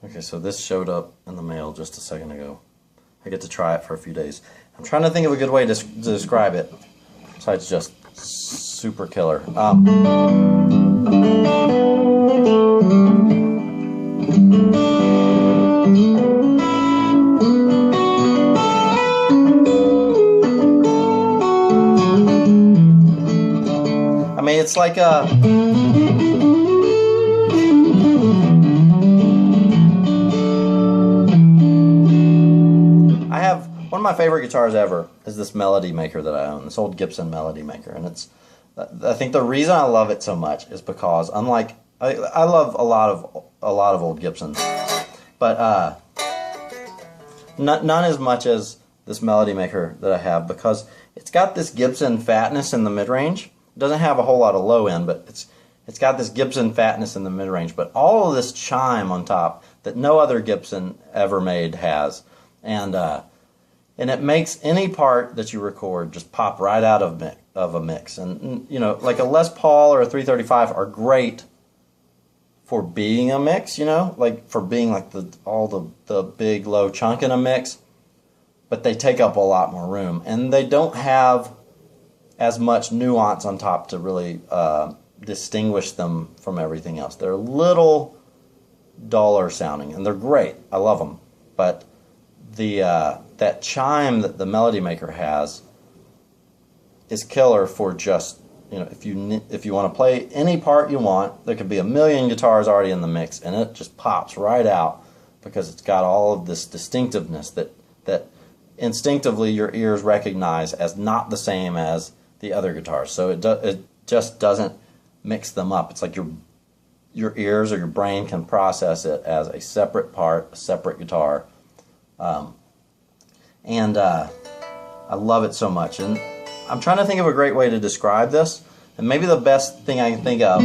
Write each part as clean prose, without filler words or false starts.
Okay, so this showed up in the mail just a second ago. I get to try it for a few days. I'm trying to think of a good way to describe it besides just super killer. I mean, it's like a... One of my favorite guitars ever is this Melody Maker that I own, this old Gibson Melody Maker, and I think the reason I love it so much is because unlike I love a lot of old Gibsons, but none as much as this Melody Maker that I have, because it's got this Gibson fatness in the mid-range. It doesn't have a whole lot of low end, but it's got this Gibson fatness in the mid-range, but all of this chime on top that no other Gibson ever made has, and it makes any part that you record just pop right out of a mix. And you know, like a Les Paul or a 335 are great for being a mix, you know, like for being like all the big low chunk in a mix, but they take up a lot more room and they don't have as much nuance on top to really distinguish them from everything else. They're a little duller sounding and they're great. I love them, but that chime that the Melody Maker has is killer for just, you know, if you want to play any part you want, there could be a million guitars already in the mix and it just pops right out because it's got all of this distinctiveness that instinctively your ears recognize as not the same as the other guitars. So it just doesn't mix them up. It's like your ears or your brain can process it as a separate part, a separate guitar. And I love it so much, and I'm trying to think of a great way to describe this, and maybe the best thing I can think of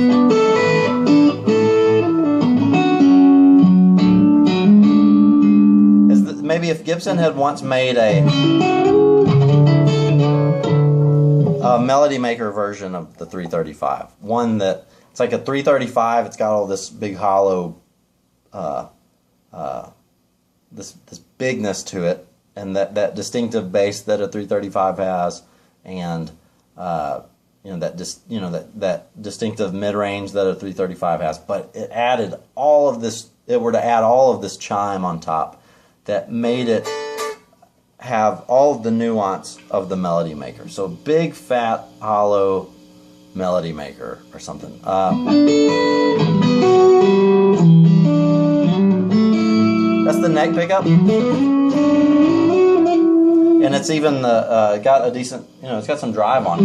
is that maybe if Gibson had once made a Melody Maker version of the 335, one that it's like a 335, it's got all this big hollow this bigness to it, and that distinctive bass that a 335 has, and you know, that distinctive mid-range that a 335 has, but it added all of this. It were to add all of this chime on top that made it have all of the nuance of the Melody Maker. So big, fat, hollow Melody Maker or something. That's the neck pickup, and it's even got a decent, you know, it's got some drive on it.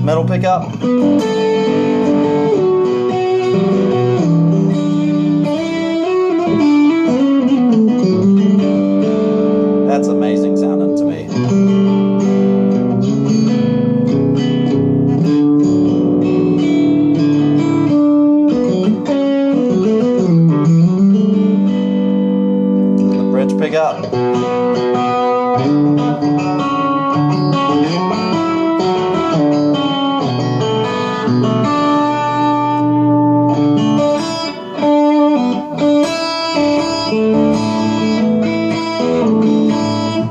Middle pickup. That's amazing sounding to me. The bridge pickup.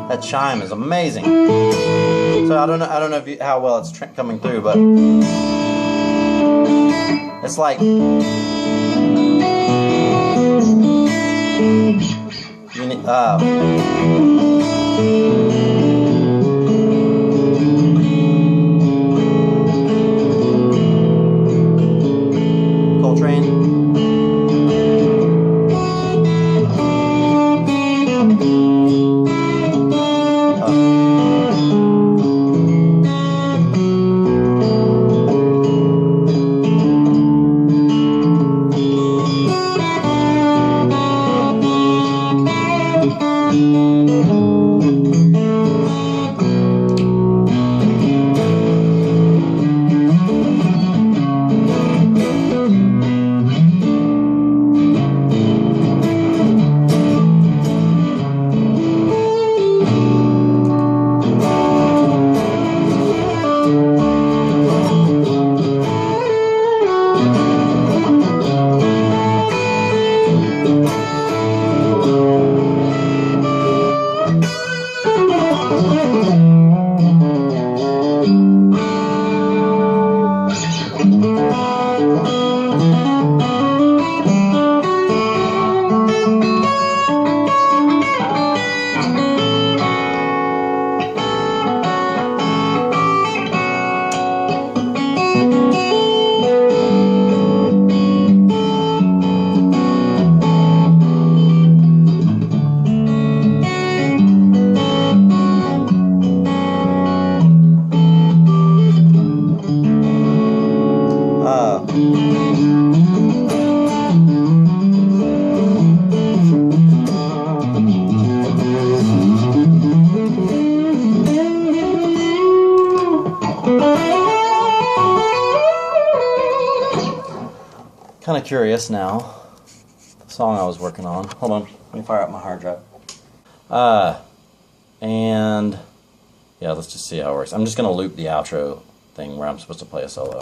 That chime is amazing. So I don't know if how well it's coming through, but it's like Coltrane. kind of curious now. The song I was working on. Hold on, let me fire up my hard drive. And yeah, let's just see how it works. I'm just gonna loop the outro thing where I'm supposed to play a solo.